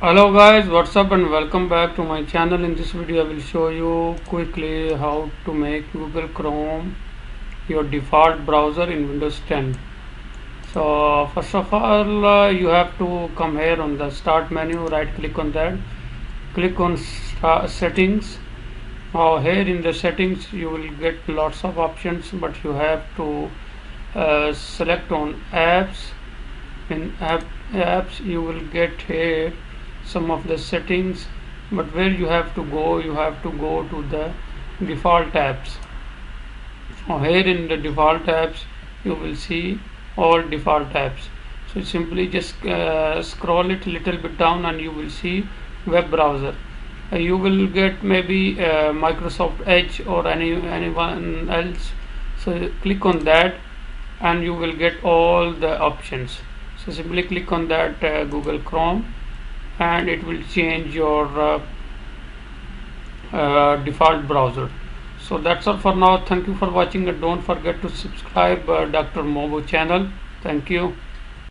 Hello guys, what's up and welcome back to my channel. In this video I will show you quickly how to make Google Chrome your default browser in Windows 10. So first of all you have to come here on the start menu, right click on that, click on settings. Now here in the settings you will get lots of options, but you have to select on apps. In apps you will get here some of the settings, but where you have to go to the default tabs. Now here in the default tabs you will see all default tabs. So simply just scroll it a little bit down and you will see web browser. You will get maybe Microsoft Edge or anyone else. So click on that and you will get all the options. So simply click on that Google Chrome and it will change your default browser. So that's all for now. Thank you for watching and don't forget to subscribe Dr. Mobo channel. Thank you.